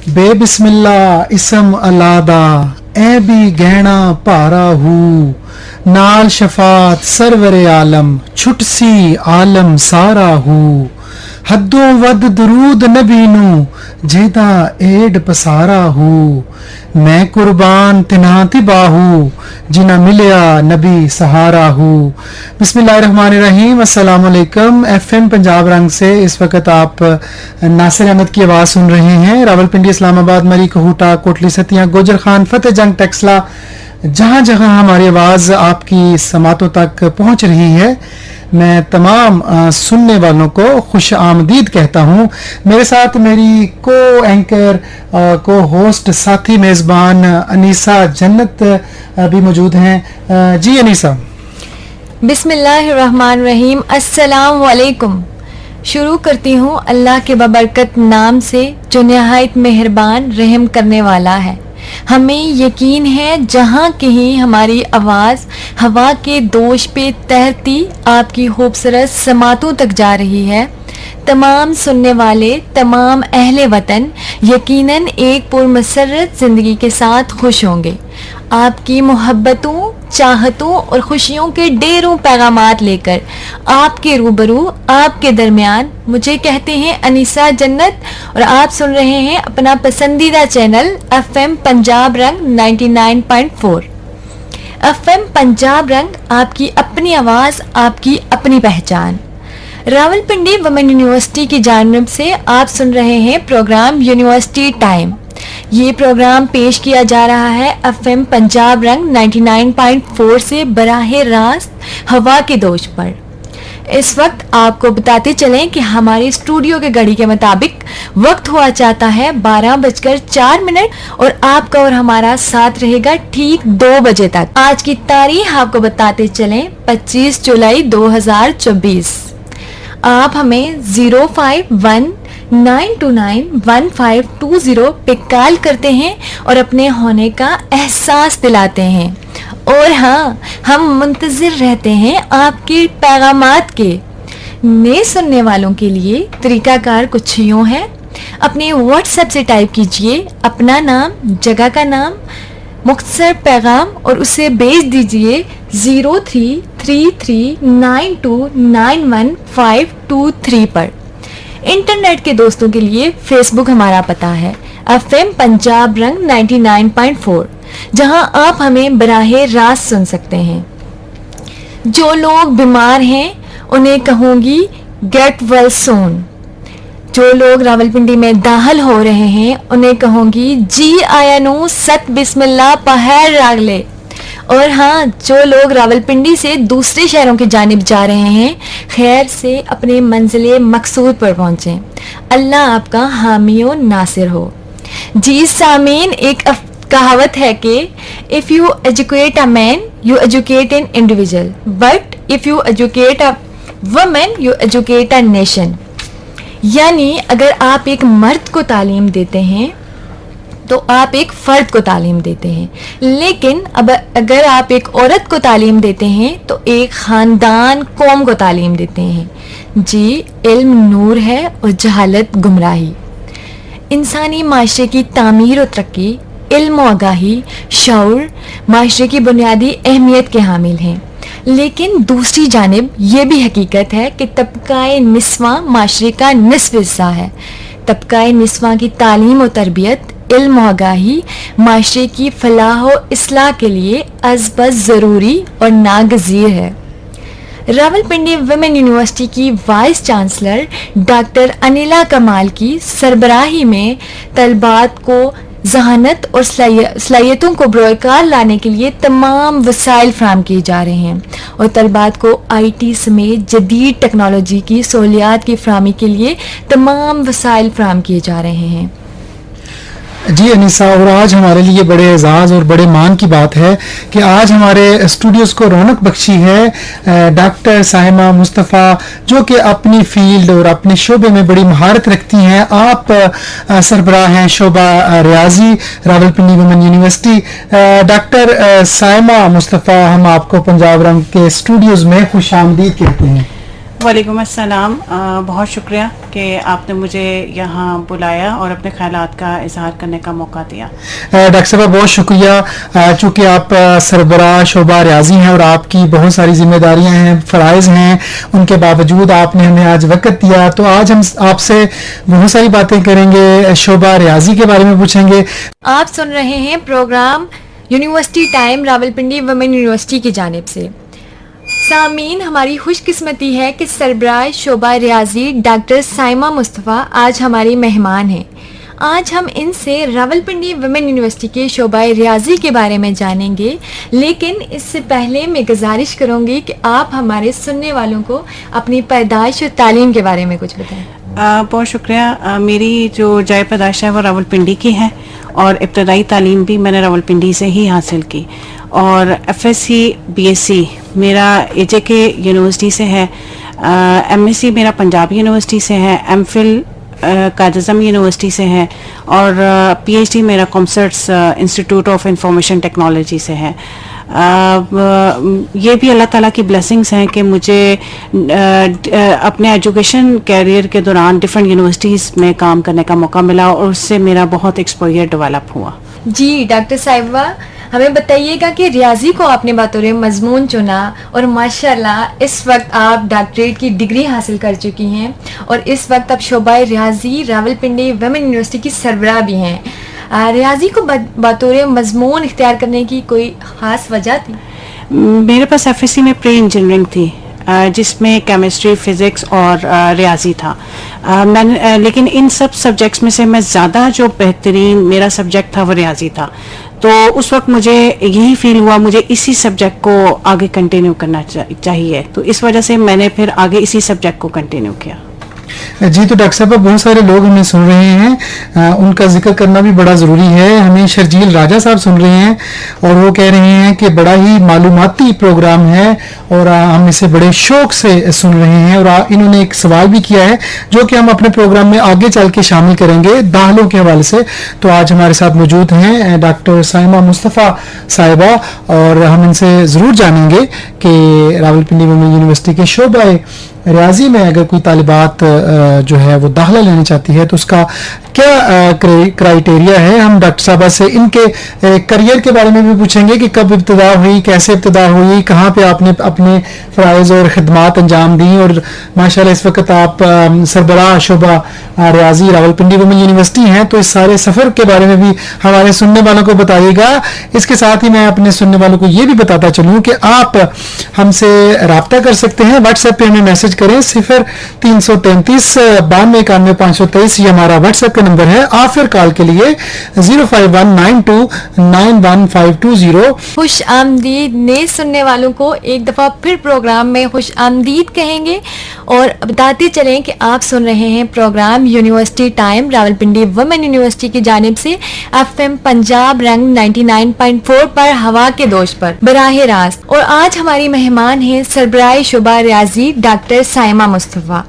بے بسم اللہ اسم الادا اے بھی گہنا پارا ہو نال شفاعت سرور عالم چھٹ سی عالم سارا ہو حدوں ود درود نبی نو جیدا ایڈ پسارا ہو میں قربان تنہا تباہو جنا ملیا نبی سہارا ہو. بسم اللہ الرحمن الرحیم. السلام علیکم. ایف ایم پنجاب رنگ سے اس وقت آپ ناصر احمد کی آواز سن رہے ہیں. راول پنڈی، اسلام آباد، مری، کہوٹا، کوٹلی ستیاں، گوجر خان، فتح جنگ، ٹیکسلا، جہاں جہاں ہماری آواز آپ کی سماعتوں تک پہنچ رہی ہے، میں تمام سننے والوں کو خوش آمدید کہتا ہوں. میرے ساتھ میری کو اینکر، کو ہوسٹ، ساتھی میزبان انیسہ جنت بھی موجود ہیں. جی انیسہ. بسم اللہ الرحمن الرحیم. السلام علیکم. شروع کرتی ہوں اللہ کے بابرکت نام سے جو نہایت مہربان رحم کرنے والا ہے. ہمیں یقین ہے جہاں کہیں ہماری آواز ہوا کے دوش پہ تہرتی آپ کی خوبصورت سماعتوں تک جا رہی ہے، تمام سننے والے، تمام اہل وطن یقیناً ایک پرمسرت زندگی کے ساتھ خوش ہوں گے. آپ کی محبتوں، چاہتوں اور خوشیوں کے ڈھیروں پیغامات لے کر آپ کے روبرو، آپ کے درمیان. مجھے کہتے ہیں انیسہ جنت اور آپ سن رہے ہیں اپنا پسندیدہ چینل ایف ایم پنجاب رنگ 99.4. ایف ایم پنجاب رنگ، آپ کی اپنی آواز، آپ کی اپنی پہچان. راول پنڈی وومن یونیورسٹی کی جانب سے آپ سن رہے ہیں پروگرام یونیورسٹی ٹائم. یہ پروگرام پیش کیا جا رہا ہے ایف ایم پنجاب رنگ 99.4 سے براہ راست ہوا کے دوش پر. اس وقت آپ کو بتاتے چلیں کہ ہماری اسٹوڈیو کے گھڑی کے مطابق وقت ہوا چاہتا ہے 12:04 اور آپ کا اور ہمارا ساتھ رہے گا ٹھیک 2 بجے تک. آج کی تاریخ آپ کو بتاتے چلیں 25 جولائی 2024. آپ ہمیں 051-929-1520 پہ کال کرتے ہیں اور اپنے ہونے کا احساس دلاتے ہیں. اور ہاں، ہم منتظر رہتے ہیں آپ کے پیغامات کے. نئے سننے والوں کے لیے طریقہ کار کچھ یوں ہے. اپنے واٹس ایپ سے ٹائپ کیجئے اپنا نام، جگہ کا نام، مختصر پیغام اور اسے بھیج دیجئے 03339291 پر. انٹرنیٹ کے دوستوں کے لیے فیس بک ہمارا پتہ ہے ایف ایم پنجاب رنگ 99.4، جہاں آپ ہمیں براہ راست سن سکتے ہیں. جو لوگ بیمار ہیں انہیں کہوں گی گیٹ ویل سون. جو لوگ راولپنڈی میں داخل ہو رہے ہیں انہیں کہوں گی جی آیا نو ست بسم اللہ پہر راگلے. اور ہاں، جو لوگ راولپنڈی سے دوسرے شہروں کی جانب جا رہے ہیں خیر سے اپنے منزل مقصود پر پہنچیں. اللہ آپ کا حامی و ناصر ہو. جی سامعین، ایک کہاوت ہے کہ if you educate a man you educate an individual but if you educate a woman you educate a nation. یعنی اگر آپ ایک مرد کو تعلیم دیتے ہیں تو آپ ایک فرد کو تعلیم دیتے ہیں، لیکن اگر آپ ایک عورت کو تعلیم دیتے ہیں تو ایک خاندان، قوم کو تعلیم دیتے ہیں. جی، علم نور ہے اور جہالت گمراہی. انسانی معاشرے کی تعمیر و ترقی، علم و آگاہی، شعور معاشرے کی بنیادی اہمیت کے حامل ہیں. لیکن دوسری جانب یہ بھی حقیقت ہے کہ طبقہ نسواں معاشرے کا نصف حصہ ہے. طبقہ نسواں کی تعلیم و تربیت، علم و آگاہی معاشرے کی فلاح و اصلاح کے لیے از بس ضروری اور ناگزیر ہے. راولپنڈی ویمن یونیورسٹی کی وائس چانسلر ڈاکٹر انیلا کمال کی سربراہی میں طلبات کو ذہانت اور صلاحیتوں کو بروئے کار لانے کے لیے تمام وسائل فراہم کیے جا رہے ہیں اور طلبات کو آئی ٹی سمیت جدید ٹیکنالوجی کی سہولیات کی فراہمی کے لیے تمام وسائل فراہم کیے جا رہے ہیں. جی انیسہ، اور آج ہمارے لیے بڑے اعزاز اور بڑے مان کی بات ہے کہ آج ہمارے اسٹوڈیوز کو رونق بخشی ہے ڈاکٹر سائمہ مصطفیٰ، جو کہ اپنی فیلڈ اور اپنے شعبے میں بڑی مہارت رکھتی ہیں. آپ سربراہ ہیں شعبہ ریاضی Rawalpindi women university. Doctor Saima Mustafa, ہم آپ کو پنجاب رنگ کے اسٹوڈیوز میں خوش آمدید کہتے ہیں. وعلیکم السلام. بہت شکریہ. کہ آپ نے مجھے یہاں بلایا اور اپنے خیالات کا اظہار کرنے کا موقع دیا. ڈاکٹر صاحبہ بہت شکریہ. چونکہ آپ سربراہ شعبہ ریاضی ہیں اور آپ کی بہت ساری ذمہ داریاں ہیں, فرائض ہیں, ان کے باوجود آپ نے ہمیں آج وقت دیا, تو آج ہم آپ سے بہت ساری باتیں کریں گے, شعبہ ریاضی کے بارے میں پوچھیں گے. آپ سن رہے ہیں programme university time Rawalpindi women university کی جانب سے. سامعین, ہماری خوش قسمتی ہے کہ سربراہ شعبہ ریاضی ڈاکٹر سائمہ مصطفیٰ آج ہماری مہمان ہیں. آج ہم ان سے راولپنڈی ویمن یونیورسٹی کے شعبہ ریاضی کے بارے میں جانیں گے, لیکن اس سے پہلے میں گزارش کروں گی کہ آپ ہمارے سننے والوں کو اپنی پیدائش اور تعلیم کے بارے میں کچھ بتائیں. بہت شکریہ. میری جو جائے پیدائش ہے وہ راولپنڈی کی ہے, اور ابتدائی تعلیم بھی میں نے راولپنڈی سے ہی حاصل کی, اور F S C B S C میرا اے جے کے یونیورسٹی سے ہے, ایم ایس سی میرا پنجاب یونیورسٹی سے ہے, M Phil Quaid Azam university سے ہے, اور پی ایچ ڈی میرا کامسرٹس انسٹیٹیوٹ آف انفارمیشن ٹیکنالوجی سے ہے. یہ بھی اللہ تعالیٰ کی بلیسنگس ہیں کہ مجھے اپنے ایجوکیشن کیریئر کے دوران ڈفرینٹ یونیورسٹیز میں کام کرنے کا موقع ملا, اور اس سے میرا بہت ایکسپوئر ڈیولپ ہوا. جی ڈاکٹر صاحبہ, ہمیں بتائیے گا کہ ریاضی کو آپ نے بطور مضمون چنا, اور ماشاءاللہ اس وقت آپ ڈاکٹریٹ کی ڈگری حاصل کر چکی ہیں, اور اس وقت آپ شعبہ ریاضی راولپنڈی ویمن یونیورسٹی کی سربراہ بھی ہیں. ریاضی کو بطور مضمون اختیار کرنے کی کوئی خاص وجہ تھی؟ میرے پاس ایف ایس سی میں پری انجینئرنگ تھی, جس میں کیمسٹری, فزکس اور ریاضی تھا. میں نے لیکن ان سب سبجیکٹس میں سے میں زیادہ جو بہترین میرا سبجیکٹ تھا وہ ریاضی تھا. تو اس وقت مجھے یہی فیل ہوا مجھے اسی سبجیکٹ کو آگے کنٹینیو کرنا چاہیے, تو اس وجہ سے میں نے پھر آگے اسی سبجیکٹ کو کنٹینیو کیا. جی, تو ڈاکٹر صاحب بہت سارے لوگ ہمیں سن رہے ہیں, ان کا ذکر کرنا بھی بڑا ضروری ہے. ہمیں شرجیل راجہ صاحب سن رہے ہیں, اور وہ کہہ رہے ہیں کہ بڑا ہی معلوماتی پروگرام ہے, اور ہم اسے بڑے شوق سے سن رہے ہیں. اور انہوں نے ایک سوال بھی کیا ہے جو کہ ہم اپنے پروگرام میں آگے چل کے شامل کریں گے داخلوں کے حوالے سے. تو آج ہمارے ساتھ موجود ہیں ڈاکٹر سائمہ مصطفیٰ صاحبہ, اور ہم ان سے ضرور جانیں گے کہ راولپنڈی ویمن یونیورسٹی کے شعبہ ریاضی میں اگر کوئی طالبات جو ہے وہ داخلہ لینا چاہتی ہے تو اس کا کیا کرائیٹیریا ہے. ہم ڈاکٹر صاحبہ سے ان کے کریئر کے بارے میں بھی پوچھیں گے کہ کب ابتدا ہوئی, کیسے ابتدا ہوئی, کہاں پہ آپ نے اپنے فرائض اور خدمات انجام دیں, اور ماشاءاللہ اس وقت آپ سربراہ شعبہ ریاضی راولپنڈی ویمن یونیورسٹی ہیں. تو اس سارے سفر کے بارے میں بھی ہمارے سننے والوں کو بتائیے گا. اس کے ساتھ ہی میں اپنے سننے والوں کو یہ بھی بتاتا چلوں کہ آپ ہم سے رابطہ کر سکتے ہیں, واٹس ایپ پہ ہمیں میسج کریں. 0333 9291 523 یہ ہمارا واٹس ایپ کا نمبر ہے. آفر کال کے لیے 05192911520. خوش آمدید نئے سننے والوں کو ایک دفعہ پھر پروگرام میں خوش آمدید کہیں گے, اور بتاتے چلیں کہ آپ سن رہے ہیں programme university time Rawalpindi women university کی جانب سے ایف ایم پنجاب رنگ 99.4 پر ہوا کے دوش پر براہ راست. اور آج ہماری مہمان ہیں سربراہ شعبہ ریاضی ڈاکٹر سائمہ مصطفیٰ.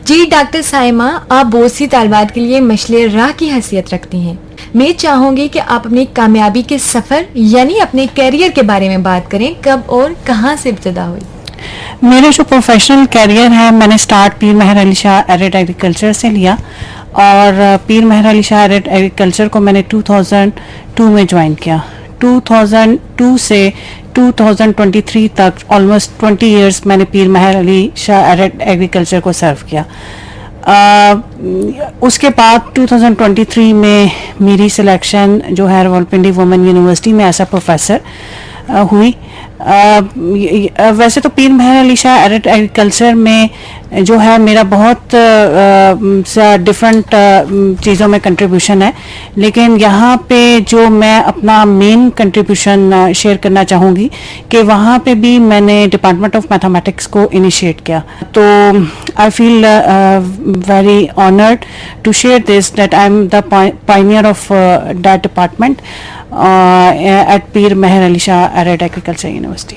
جی ڈاکٹر سائمہ, آپ بہت سی طالبات کے لیے مشعل راہ کی حیثیت رکھتی ہیں. میں چاہوں گی کہ آپ اپنی کامیابی کے سفر یعنی اپنے کیریئر کے بارے میں بات کریں. کب اور کہاں سے ابتدا ہوئی؟ میرا جو پروفیشنل کیریئر ہے میں نے سٹارٹ پیر مہر علی شاہ ایرٹ ایگریکلچر سے لیا, اور پیر مہر علی شاہ ایرٹ ایگریکلچر کو میں نے 2002 میں جوائن کیا. 2002 سے 2023 تک آلموسٹ 20 ایئرس میں نے پیر مہر علی شاہ ایرٹ ایگریکلچر کو سرو کیا. اس کے بعد 2023 میں میری سلیکشن جو ہے راولپنڈی وومن یونیورسٹی میں ایز اے پروفیسر ہوئی. ویسے تو پیر مہر علی شاہ ایرٹ ایگریکلچر میں جو ہے میرا بہت ڈفرینٹ چیزوں میں کنٹریبیوشن ہے, لیکن یہاں پہ جو میں اپنا مین کنٹریبیوشن شیئر کرنا چاہوں گی کہ وہاں پہ بھی میں نے ڈپارٹمنٹ آف میتھمیٹکس کو انیشیٹ کیا. تو I feel very honoured to share this that I am the pioneer of that department at Pir Mehr Ali Shah ایرٹ agriculture university.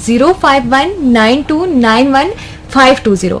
05192915520।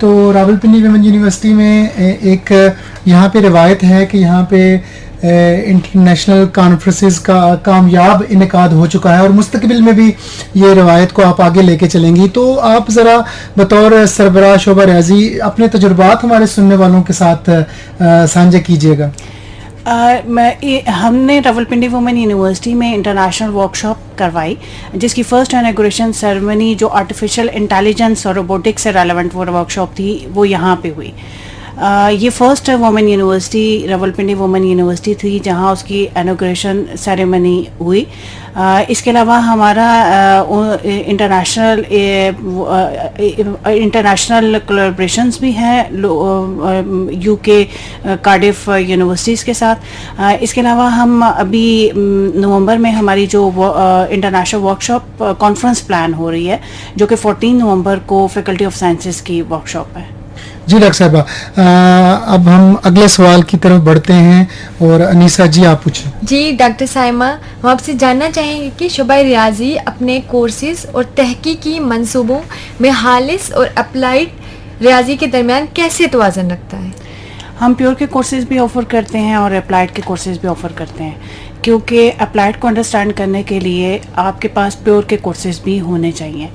تو راولپنڈی ویمن یونیورسٹی میں ایک یہاں پہ روایت ہے کہ یہاں پہ انٹرنیشنل کانفرنسز کا کامیاب انعقاد ہو چکا ہے اور مستقبل میں بھی یہ روایت کو آپ آگے لے کے چلیں گی. تو آپ ذرا بطور سربراہ شعبہ ریاضی اپنے تجربات ہمارے سننے والوں کے ساتھ سانجھا کیجیے گا. ہم نے راولپنڈی وومن یونیورسٹی میں انٹرنیشنل ورک شاپ کروائی جس کی فرسٹ اناگوریشن سیرمنی جو آرٹیفیشیل انٹیلیجنس اور روبوٹکس سے ریلیونٹ وہ ورک شاپ تھی وہ یہاں پہ ہوئی. یہ first women university Rawalpindi women university تھی جہاں اس کی انوگریشن سیریمنی ہوئی. اس کے علاوہ ہمارا انٹرنیشنل کولیبریشنز بھی ہیں یو کے کارڈف یونیورسٹیز کے ساتھ. اس کے علاوہ ہم ابھی نومبر میں ہماری جو international workshop conference plan ہو رہی ہے جو کہ 14 نومبر کو فیکلٹی آف سائنسز کی ورک شاپ ہے. جی ڈاکٹر صاحبہ اب ہم اگلے سوال کی طرف بڑھتے ہیں اور انیسہ جی آپ پوچھیں. جی ڈاکٹر سائمہ ہم آپ سے جاننا چاہیں گے کہ شعبہ ریاضی اپنے کورسز اور تحقیقی منصوبوں میں خالص اور اپلائیڈ ریاضی کے درمیان کیسے توازن رکھتا ہے؟ ہم پیور کے کورسز بھی آفر کرتے ہیں اور اپلائیڈ کے کورسز بھی آفر کرتے ہیں کیونکہ اپلائیڈ کو انڈرسٹینڈ کرنے کے لیے آپ کے پاس پیور کے کورسز بھی ہونے چاہیے.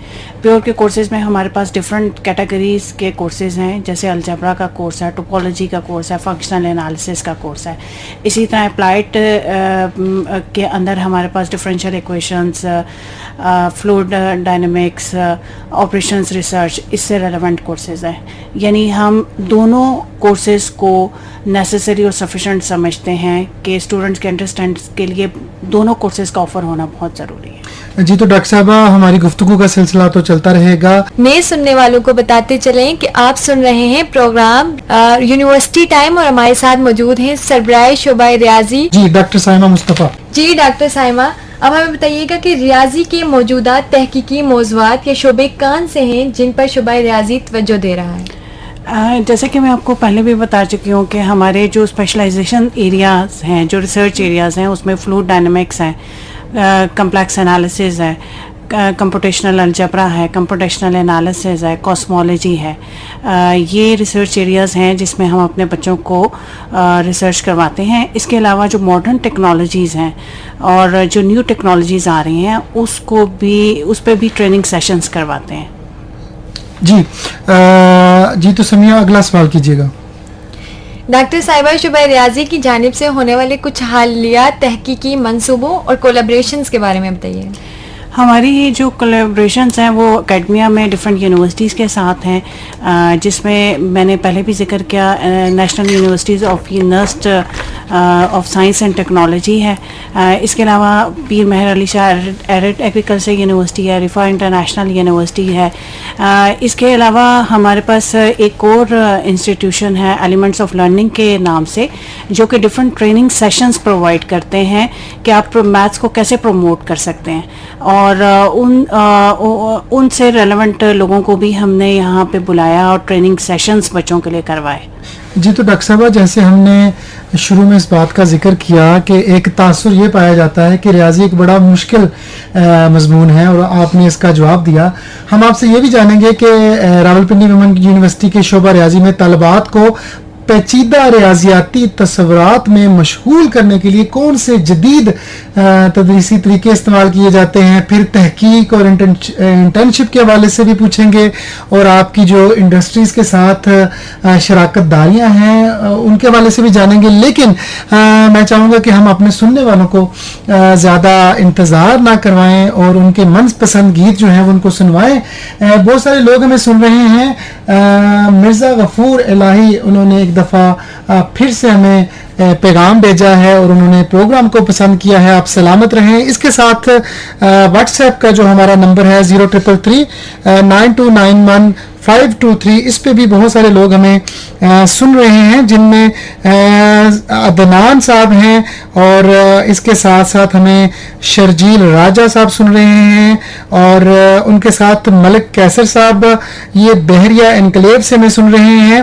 پیور کے کورسز میں ہمارے پاس ڈفرینٹ کیٹیگریز کے کورسز ہیں جیسے الجبرا کا کورس ہے, ٹوپولوجی کا کورس ہے, فنکشنل انالیسس کا کورس ہے. اسی طرح اپلائیڈ کے اندر ہمارے پاس differential equations, fluid dynamics, operations research اس سے ریلیونٹ کورسز ہیں. یعنی ہم دونوں کورسز کو نیسیسری اور سفیشینٹ سمجھتے ہیں کہ اسٹوڈنٹس کے انڈرسٹینڈ کے لیے دونوں کورسز کا آفر ہونا بہت ضروری ہے. جی تو ڈاکٹر صاحبہ ہماری گفتگو کا سلسلہ تو چلتا رہے گا. نئے سننے والوں کو بتاتے چلیں کہ آپ سن رہے ہیں پروگرام یونیورسٹی ٹائم اور ہمارے ساتھ موجود ہیں سربراہ شعبہ ریاضی جی ڈاکٹر سائمہ مصطفیٰ. جی ڈاکٹر سائمہ اب ہمیں بتائیے گا کہ ریاضی کے موجودہ تحقیقی موضوعات یا شعبے کون سے ہیں جن پر شعبہ ریاضی توجہ دے رہا ہے؟ جیسے کہ میں آپ کو پہلے بھی بتا چکی ہوں کہ ہمارے جو اسپیشلائزیشن ایریاز ہیں, جو ریسرچ ایریاز ہیں, اس میں فلوئڈ ڈائنامکس ہیں, کمپلیکس انالیسز ہے, کمپوٹیشنل الجبرا ہے, کمپوٹیشنل انالیسز ہے, کاسمولوجی ہے. یہ ریسرچ ایریاز ہیں جس میں ہم اپنے بچوں کو ریسرچ کرواتے ہیں. اس کے علاوہ جو ماڈرن ٹیکنالوجیز ہیں اور جو نیو ٹیکنالوجیز آ رہی ہیں اس پہ بھی ٹریننگ سیشنز کرواتے ہیں. جی تو سمیہ اگلا سوال کیجیے گا. ڈاکٹر صاحبہ شعبہ ریاضی کی جانب سے ہونے والے کچھ حالیہ تحقیقی منصوبوں اور کولیبریشنز کے بارے میں بتائیے. ہماری جو کولیبریشنز ہیں وہ اکیڈمیا میں ڈفرینٹ یونیورسٹیز کے ساتھ ہیں جس میں نے پہلے بھی ذکر کیا national universities of university of science and technology ہے. اس کے علاوہ پیر مہر علی شاہ ایگریکلچر یونیورسٹی ہے, رفا انٹرنیشنل یونیورسٹی ہے. اس کے علاوہ ہمارے پاس ایک اور انسٹیٹیوشن ہے ایلیمنٹس آف لرننگ کے نام سے جو کہ ڈفرینٹ ٹریننگ سیشنز پرووائڈ کرتے ہیں کہ آپ میتھس کو کیسے پروموٹ کر سکتے ہیں اور ان سے ریلیونٹ لوگوں کو بھی ہم نے یہاں پہ بلایا اور ٹریننگ سیشنز بچوں کے لیے کروائے. جی تو ڈاکٹر صاحبہ جیسے ہم نے شروع میں اس بات کا ذکر کیا کہ ایک تاثر یہ پایا جاتا ہے کہ ریاضی ایک بڑا مشکل مضمون ہے اور آپ نے اس کا جواب دیا. ہم آپ سے یہ بھی جانیں گے کہ راولپنڈی وومن یونیورسٹی کے شعبہ ریاضی میں طالبات کو پیچیدہ ریاضیاتی تصورات میں مشغول کرنے کے لیے کون سے جدید تدریسی طریقے استعمال کیے جاتے ہیں. پھر تحقیق اور انٹرنشپ کے حوالے سے بھی پوچھیں گے اور آپ کی جو انڈسٹریز کے ساتھ شراکت داریاں ہیں ان کے حوالے سے بھی جانیں گے. لیکن میں چاہوں گا کہ ہم اپنے سننے والوں کو زیادہ انتظار نہ کروائیں اور ان کے من پسند گیت جو ہیں وہ ان کو سنوائیں. بہت سارے لوگ ہمیں سن رہے ہیں. مرزا غفور الہی انہوں نے ایک دفعہ پھر سے ہمیں پیغام بھیجا ہے اور انہوں نے پروگرام کو پسند کیا ہے. آپ سلامت رہیں. اس کے ساتھ واٹس ایپ کا جو ہمارا نمبر ہے 03339291 اس پہ بھی بہت سارے لوگ ہمیں سن رہے ہیں جن میں عدنان صاحب ہیں اور اس کے ساتھ ساتھ ہمیں شرجیل راجہ صاحب سن رہے ہیں اور ان کے ساتھ ملک کیسر صاحب یہ بحریہ انکلیو سے ہمیں سن رہے ہیں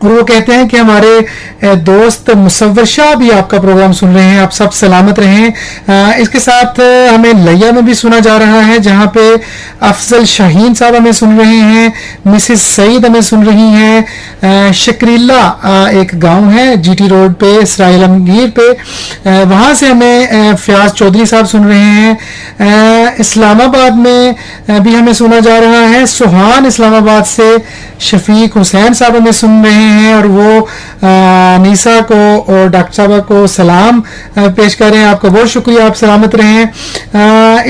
اور وہ کہتے ہیں کہ ہمارے دوست مصور شاہ بھی آپ کا پروگرام سن رہے ہیں, آپ سب سلامت رہیں. اس کے ساتھ ہمیں لیا میں بھی سنا جا رہا ہے, جہاں پہ افضل شاہین صاحب ہمیں سن رہے ہیں, مسز سعید ہمیں سن رہی ہیں, شکریلا ایک گاؤں ہے جی ٹی روڈ پہ اسرائیل عالمگیر پہ, وہاں سے ہمیں فیاض چودھری صاحب سن رہے ہیں. اسلام آباد میں بھی ہمیں سنا جا رہا ہے, سوہان اسلام آباد سے شفیق حسین صاحب ہمیں سن رہے ہیں, اور وہ نیسا کو اور ڈاکٹر صاحبہ کو سلام پیش کر رہے ہیں. آپ کا بہت شکریہ, آپ سلامت رہیں.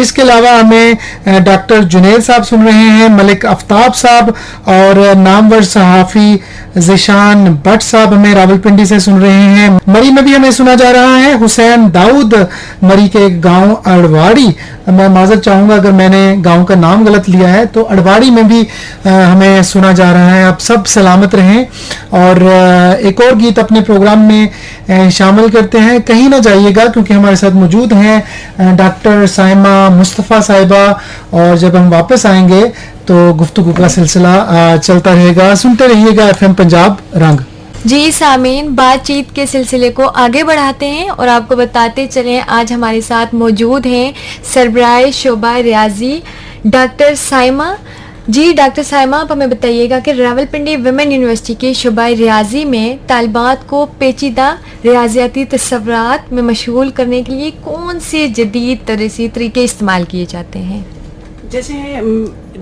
اس کے علاوہ ہمیں ڈاکٹر جنید صاحب سن رہے ہیں, ملک آفتاب صاحب اور نامور صحافی ذیشان بٹ صاحب ہمیں راولپنڈی سے سن رہے ہیں. مری میں بھی ہمیں سنا جا رہا ہے, حسین داؤد مری کے گاؤں اڑواڑی, میں معذرت چاہوں گا اگر میں نے گاؤں کا نام غلط لیا ہے, تو اڑواڑی میں بھی ہمیں سنا جا رہا ہے. آپ سب سلامت رہیں. اور ایک اور گیت اپنے پروگرام میں شامل کرتے ہیں, کہیں نہ جائیے گا کیونکہ ہمارے ساتھ موجود ہیں ڈاکٹر سائمہ مصطفیٰ صاحبہ, اور جب ہم واپس آئیں گے تو گفتگو کا سلسلہ چلتا رہے گا. سنتے رہیے گا FM پنجاب رنگ. جی سامعین, بات چیت کے سلسلے کو آگے بڑھاتے ہیں اور آپ کو بتاتے چلیں آج ہمارے ساتھ موجود ہیں سربراہ شعبہ ریاضی ڈاکٹر سائمہ. جی ڈاکٹر سائمہ, آپ ہمیں بتائیے گا کہ راولپنڈی ویمن یونیورسٹی کے شعبہ ریاضی میں طالبات کو پیچیدہ ریاضیاتی تصورات میں مشغول کرنے کے لیے کون سے جدید تدریسی طریقے استعمال کیے جاتے ہیں؟ جیسے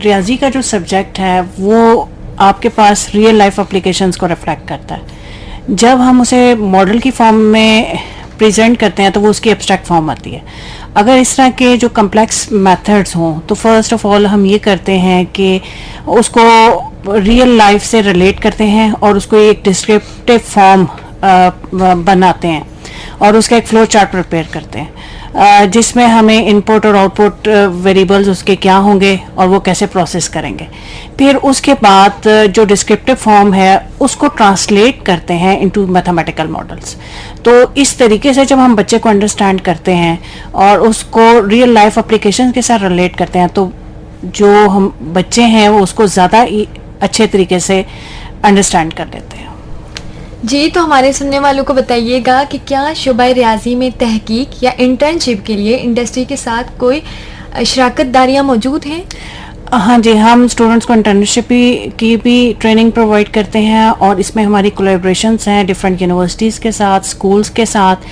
ریاضی کا جو سبجیکٹ ہے وہ آپ کے پاس ریئل لائف اپلیکیشنز کو ریفلیکٹ کرتا ہے. جب ہم اسے ماڈل کی فارم میں پریزنٹ کرتے ہیں تو وہ اس کی ایبسٹریکٹ فارم آتی ہے. اگر اس طرح کے جو کمپلیکس میتھڈز ہوں تو فرسٹ آف آل ہم یہ کرتے ہیں کہ اس کو ریئل لائف سے ریلیٹ کرتے ہیں اور اس کو ایک ڈسکرپٹیو فارم بناتے ہیں اور اس کا ایک فلو چارٹ پریپیئر کرتے ہیں, جس میں ہمیں ان پٹ اور آؤٹ پٹ ویریبلز اس کے کیا ہوں گے اور وہ کیسے پروسیس کریں گے. پھر اس کے بعد جو ڈسکرپٹیو فارم ہے اس کو ٹرانسلیٹ کرتے ہیں انٹو میتھمیٹیکل ماڈلس. تو اس طریقے سے جب ہم بچے کو انڈرسٹینڈ کرتے ہیں اور اس کو ریئل لائف اپلیکیشن کے ساتھ ریلیٹ کرتے ہیں تو جو ہم بچے ہیں وہ اس کو زیادہ اچھے طریقے سے انڈرسٹینڈ کر لیتے ہیں. جی تو ہمارے سننے والوں کو بتائیے گا کہ کیا شعبہ ریاضی میں تحقیق یا انٹرنشپ کے لیے انڈسٹری کے ساتھ کوئی شراکت داریاں موجود ہیں؟ ہاں جی, ہم اسٹوڈنٹس کو انٹرنشپ کی بھی ٹریننگ پرووائڈ کرتے ہیں اور اس میں ہماری کولیبریشنس ہیں ڈفرینٹ یونیورسٹیز کے ساتھ, اسکولس کے ساتھ.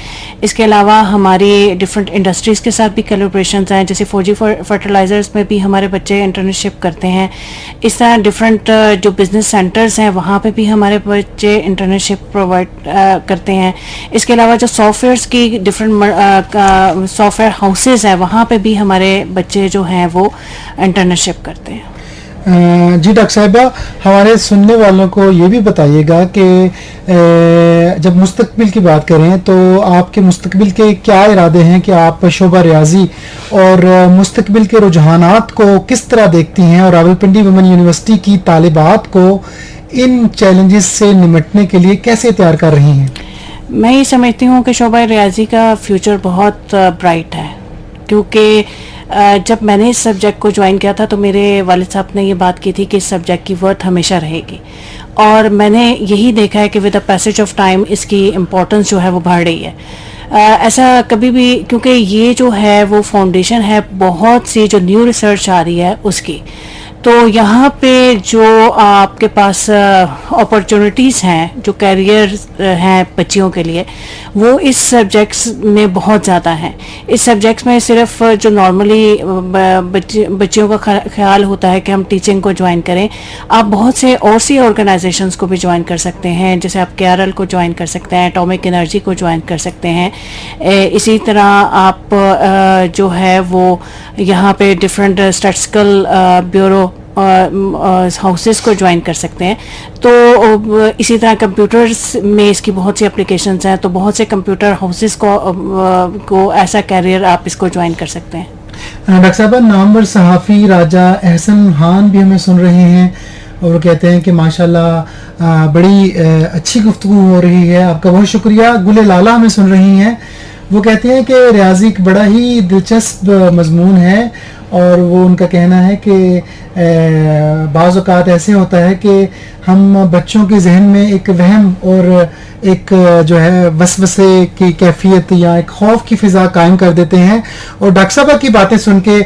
اس کے علاوہ ہماری ڈفرینٹ انڈسٹریز کے ساتھ بھی کولیبریشنس ہیں, جیسے فوجی فرٹیلائزرز میں بھی ہمارے بچے انٹرنشپ کرتے ہیں. اس طرح ڈفرینٹ جو بزنس سینٹرز ہیں وہاں پہ بھی ہمارے بچے انٹرنشپ پرووائڈ کرتے ہیں. اس کے علاوہ جو سافٹ ویئرس کی ڈفرینٹ سافٹ ویئر ہاؤسز ہیں وہاں پہ بھی ہمارے بچے جو ہیں وہ انٹرنشپ کرتے ہیں. جی ڈاکٹر صاحبہ, ہمارے سننے والوں کو یہ بھی بتائیے گا کہ جب مستقبل کی بات کریں تو آپ کے مستقبل کے کیا ارادے ہیں, کہ آپ شعبہ ریاضی اور مستقبل کے رجحانات کو کس طرح دیکھتی ہیں, اور راولپنڈی ویمن یونیورسٹی کی طالبات کو ان چیلنجز سے نمٹنے کے لیے کیسے تیار کر رہی ہیں؟ میں یہ سمجھتی ہوں کہ شعبہ ریاضی کا فیوچر بہت برائٹ ہے, کیونکہ جب میں نے اس سبجیکٹ کو جوائن کیا تھا تو میرے والد صاحب نے یہ بات کی تھی کہ اس سبجیکٹ کی ورتھ ہمیشہ رہے گی, اور میں نے یہی دیکھا ہے کہ with the passage of time اس کی امپورٹنس جو ہے وہ بڑھ رہی ہے. ایسا کبھی بھی, کیونکہ یہ جو ہے وہ فاؤنڈیشن ہے بہت سی جو نیو ریسرچ آ رہی ہے اس کی, تو یہاں پہ جو آپ کے پاس اپرچونٹیز ہیں, جو کیریئر ہیں بچیوں کے لیے, وہ اس سبجیکٹس میں بہت زیادہ ہیں. اس سبجیکٹس میں صرف جو نارملی بچیوں کا خیال ہوتا ہے کہ ہم ٹیچنگ کو جوائن کریں, آپ بہت سے اور سی آرگنائزیشنس کو بھی جوائن کر سکتے ہیں, جیسے آپ KRL کو جوائن کر سکتے ہیں, اٹامک انرجی کو جوائن کر سکتے ہیں. اسی طرح آپ جو ہے وہ یہاں پہ ڈفرینٹ اسٹیٹسٹیکل بیورو ہاؤسز کو جوائن کر سکتے ہیں. تو اسی طرح کمپیوٹرز میں اس کی بہت سی اپلیکیشنز ہیں, تو بہت سے کمپیوٹر ہاؤسز کو ایسا کیریئر آپ اس کو جوائن کر سکتے ہیں. ڈاکٹر صاحبہ, نامور صحافی راجہ احسن خان بھی ہمیں سن رہے ہیں اور وہ کہتے ہیں کہ ماشاءاللہ بڑی اچھی گفتگو ہو رہی ہے, آپ کا بہت شکریہ. گل لالہ ہمیں سن رہی ہیں, وہ کہتے ہیں کہ ریاضی ایک بڑا ہی دلچسپ مضمون ہے اور وہ ان کا کہنا ہے کہ بعض اوقات ایسے ہوتا ہے کہ ہم بچوں کے ذہن میں ایک وہم اور ایک جو ہے وسوسے کی کیفیت یا ایک خوف کی فضا قائم کر دیتے ہیں, اور ڈاکٹر صاحبہ کی باتیں سن کے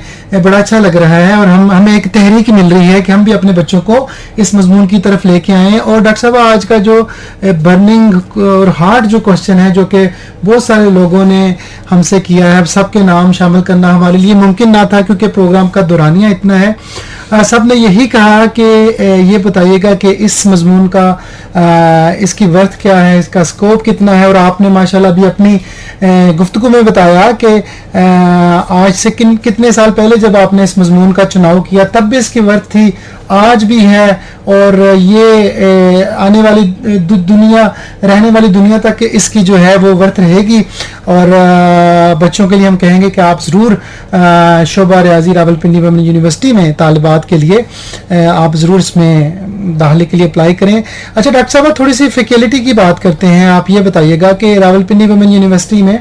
بڑا اچھا لگ رہا ہے, اور ہمیں ایک تحریک مل رہی ہے کہ ہم بھی اپنے بچوں کو اس مضمون کی طرف لے کے آئیں. اور ڈاکٹر صاحبہ آج کا جو برننگ اور ہارڈ جو کوشچن ہے, جو کہ بہت سارے لوگوں نے ہم سے کیا ہے, اب سب کے نام شامل کرنا ہمارے لیے ممکن نہ تھا کیونکہ پروگرام کا دورانیہ اتنا ہے. سب نے یہی کہا کہ یہ بتائیے گا کہ اس مضمون کا اس کی ورتھ کیا ہے, اس کا اسکوپ کتنا ہے, اور آپ نے ماشاءاللہ بھی اپنی گفتگو میں بتایا کہ آج سے کتنے سال پہلے جب آپ نے اس مضمون کا چناؤ کیا تب بھی اس کی ورتھ تھی, آج بھی ہے, اور یہ آنے والی دنیا, رہنے والی دنیا تک اس کی جو ہے وہ ورتھ رہے گی. اور بچوں کے لیے ہم کہیں گے کہ آپ ضرور شعبہ ریاضی راولپنڈی ویمن یونیورسٹی میں طالبات کے لیے آپ ضرور اس میں داخلے کے لیے اپلائی کریں. اچھا ڈاکٹر صاحب تھوڑی سی فیکلٹی کی بات کرتے ہیں, آپ یہ بتائیے گا کہ راولپنڈی ویمن یونیورسٹی میں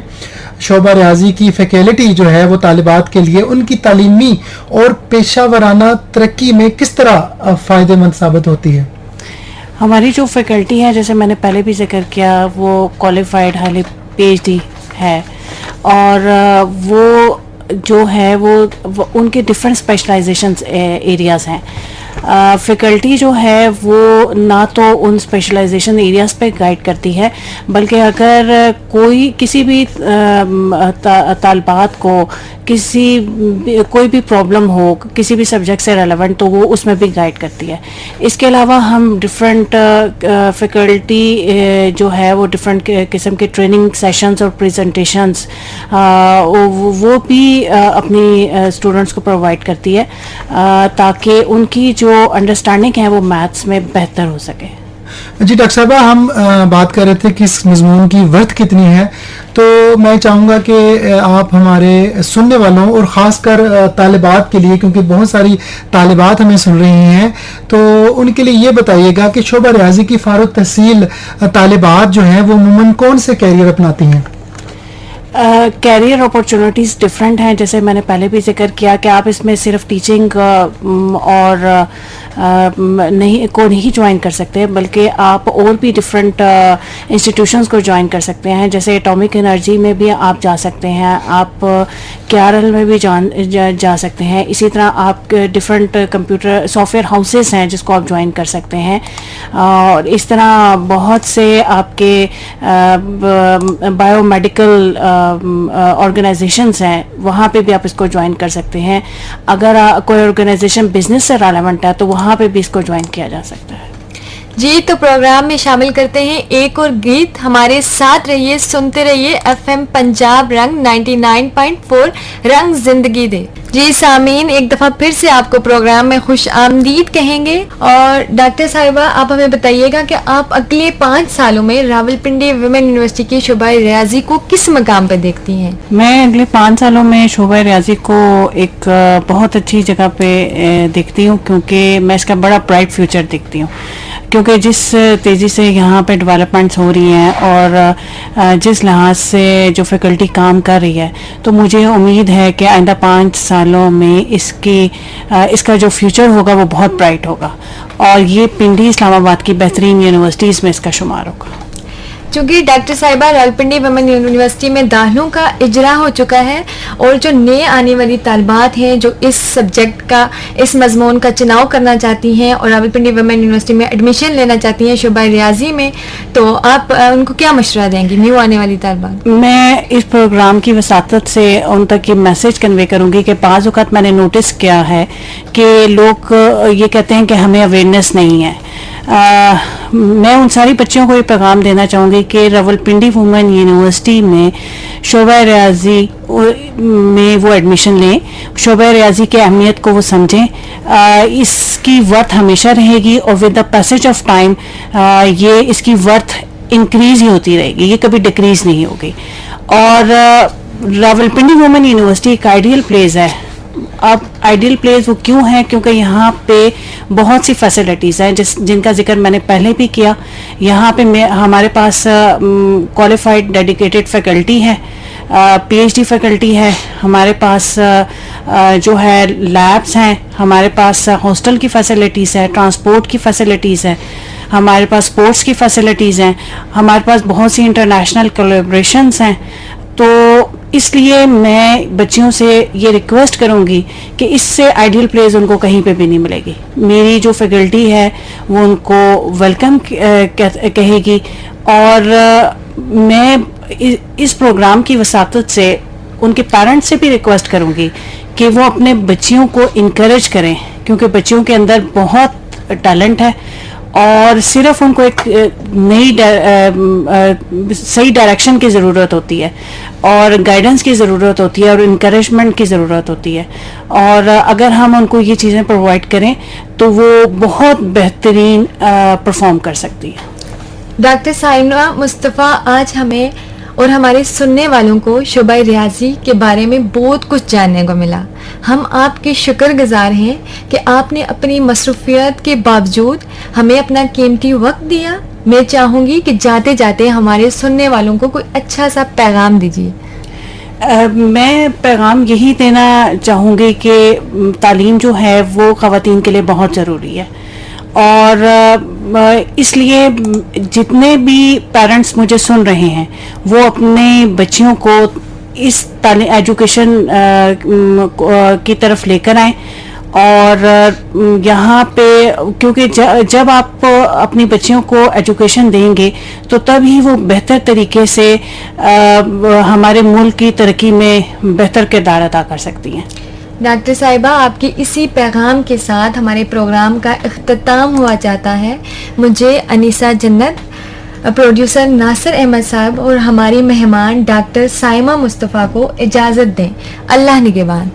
شعبہ ریاضی کی فیکلٹی جو ہے وہ طالبات کے لیے ان کی تعلیمی اور پیشہ ورانہ ترقی میں کس طرح فائدہ مند ثابت ہوتی ہے؟ ہماری جو فیکلٹی ہے, جیسے میں نے پہلے بھی ذکر کیا, وہ qualified high P H D ہے, اور وہ جو ہے وہ ان کے ڈفرینٹ اسپیشلائزیشنس ایریاز ہیں. فیکلٹی جو ہے وہ نہ تو ان اسپیشلائزیشن ایریاز پہ گائیڈ کرتی ہے, بلکہ اگر کسی بھی طالبات کو کوئی بھی پرابلم ہو کسی بھی سبجیکٹ سے ریلیونٹ, تو وہ اس میں بھی گائیڈ کرتی ہے. اس کے علاوہ ہم ڈفرینٹ فیکلٹی جو ہے وہ ڈفرینٹ قسم کے ٹریننگ سیشنز اور پریزنٹیشنز وہ بھی اپنی اسٹوڈنٹس کو پرووائڈ کرتی ہے, تاکہ ان کی جو انڈرسٹینڈنگ ہے وہ میتھس میں بہتر ہو سکے. جی ڈاکٹر صاحبہ, ہم بات کر رہے تھے کہ اس مضمون کی ورتھ کتنی ہے, تو میں چاہوں گا کہ آپ ہمارے سننے والوں اور خاص کر طالبات کے لیے, کیونکہ بہت ساری طالبات ہمیں سن رہی ہیں, تو ان کے لیے یہ بتائیے گا کہ شعبہ ریاضی کی فارغ تحصیل طالبات جو ہیں وہ عموماً کون سے کیریئر اپناتی ہیں؟ کیریئر اپارچونیٹیز ڈفرینٹ ہیں. جیسے میں نے پہلے بھی ذکر کیا کہ آپ اس میں صرف ٹیچنگ اور نہیں جوائن کر سکتے, بلکہ آپ اور بھی ڈفرینٹ انسٹیٹیوشنس کو جوائن کر سکتے ہیں. جیسے ایٹامک انرجی میں بھی آپ جا سکتے ہیں, آپ KRL میں بھی جا سکتے ہیں. اسی طرح آپ different computer soft where houses ہیں جس کو آپ جوائن کر سکتے ہیں, اور اس طرح بہت سے آپ کے بایو میڈیکل آرگنائزیشنز ہیں, وہاں پہ بھی آپ اس کو جوائن کر سکتے ہیں. اگر کوئی آرگنائزیشن بزنس سے ریلیونٹ ہے تو وہاں پہ بھی اس کو جوائن کیا جا سکتا ہے. جی, تو پروگرام میں شامل کرتے ہیں ایک اور گیت. ہمارے ساتھ رہیے, سنتے رہیے FM پنجاب رنگ 99.4 رنگ زندگی دے. جی سامعین, ایک دفعہ پھر سے آپ کو پروگرام میں خوش آمدید کہیں گے. اور ڈاکٹر صاحبہ, آپ ہمیں بتائیے گا کہ آپ اگلے 5 سالوں میں راولپنڈی ویمن یونیورسٹی کی شعبہ ریاضی کو کس مقام پہ دیکھتی ہیں؟ میں اگلے 5 سالوں میں شعبہ ریاضی کو ایک بہت اچھی جگہ پہ دیکھتی ہوں, کیونکہ میں اس کا بڑا برائٹ فیوچر دیکھتی ہوں. کیونکہ جس تیزی سے یہاں پہ ڈیولپمنٹس ہو رہی ہیں اور جس لحاظ سے جو فیکلٹی کام کر رہی ہے, تو مجھے امید ہے کہ آئندہ 5 سالوں میں اس کا جو فیوچر ہوگا وہ بہت برائٹ ہوگا, اور یہ پنڈی اسلام آباد کی بہترین یونیورسٹیز میں اس کا شمار ہوگا. چونکہ ڈاکٹر صاحبہ راولپنڈی ویمن یونیورسٹی میں داخلوں کا اجرا ہو چکا ہے, اور جو نئے آنے والی طالبات ہیں جو اس سبجیکٹ کا, اس مضمون کا چناؤ کرنا چاہتی ہیں اور راولپنڈی ویمن یونیورسٹی میں ایڈمیشن لینا چاہتی ہیں شعبہ ریاضی میں, تو آپ ان کو کیا مشورہ دیں گی نیو آنے والی طالبات؟ میں اس پروگرام کی وساطت سے ان تک یہ میسج کنوے کروں گی کہ بعض اوقات میں نے نوٹس کیا ہے کہ لوگ یہ کہتے ہیں کہ ہمیں اویئرنیس نہیں ہے. میں ان ساری بچیوں کو یہ پیغام دینا چاہوں گی کہ راولپنڈی وومن یونیورسٹی میں شعبہ ریاضی میں وہ ایڈمیشن لیں, شعبہ ریاضی کی اہمیت کو وہ سمجھیں. اس کی ورتھ ہمیشہ رہے گی, اور with the passage of time یہ اس کی ورتھ انکریز ہی ہوتی رہے گی, یہ کبھی ڈکریز نہیں ہوگی. اور راولپنڈی وومن یونیورسٹی ایک آئیڈیل پلیس ہے. اب آئیڈیل پلیس وہ کیوں ہے؟ کیونکہ یہاں پہ بہت سی فیسلٹیز ہیں جن کا ذکر میں نے پہلے بھی کیا. یہاں پہ ہمارے پاس کوالیفائڈ ڈیڈیکیٹڈ فیکلٹی ہے, PhD فیکلٹی ہے, ہمارے پاس جو ہے لیبس ہیں, ہمارے پاس ہاسٹل کی فیسلٹیز ہے, ٹرانسپورٹ کی فیسلٹیز ہے, ہمارے پاس اسپورٹس کی فیسلٹیز ہیں, ہمارے پاس بہت سی انٹرنیشنل کولیبریشنس ہیں. تو اس لیے میں بچیوں سے یہ ریکویسٹ کروں گی کہ اس سے آئیڈیل پلیس ان کو کہیں پہ بھی نہیں ملے گی. میری جو فیکلٹی ہے وہ ان کو ویلکم کہے گی, اور میں اس پروگرام کی وساطت سے ان کے پیرنٹس سے بھی ریکویسٹ کروں گی کہ وہ اپنے بچیوں کو انکریج کریں, کیونکہ بچیوں کے اندر بہت ٹیلنٹ ہے, اور صرف ان کو ایک نئی صحیح ڈائریکشن کی ضرورت ہوتی ہے, اور گائیڈنس کی ضرورت ہوتی ہے, اور انکریجمنٹ کی ضرورت ہوتی ہے. اور اگر ہم ان کو یہ چیزیں پرووائڈ کریں تو وہ بہت بہترین پرفارم کر سکتی ہے. ڈاکٹر سائمہ مصطفیٰ آج ہمیں اور ہمارے سننے والوں کو شعبہ ریاضی کے بارے میں بہت کچھ جاننے کو ملا. ہم آپ کے شکر گزار ہیں کہ آپ نے اپنی مصروفیات کے باوجود ہمیں اپنا قیمتی وقت دیا. میں چاہوں گی کہ جاتے جاتے ہمارے سننے والوں کو کوئی اچھا سا پیغام دیجیے. میں پیغام یہی دینا چاہوں گی کہ تعلیم جو ہے وہ خواتین کے لیے بہت ضروری ہے, اور اس لیے جتنے بھی پیرنٹس مجھے سن رہے ہیں وہ اپنے بچیوں کو اس ایجوکیشن کی طرف لے کر آئیں. اور یہاں پہ کیونکہ جب آپ اپنی بچیوں کو ایجوکیشن دیں گے تو تب ہی وہ بہتر طریقے سے ہمارے ملک کی ترقی میں بہتر کردار ادا کر سکتی ہیں. ڈاکٹر صاحبہ, آپ کے اسی پیغام کے ساتھ ہمارے پروگرام کا اختتام ہوا جاتا ہے. مجھے انیسہ جنت, پروڈیوسر ناصر احمد صاحب اور ہماری مہمان ڈاکٹر سائمہ مصطفیٰ کو اجازت دیں. اللہ نگہبان.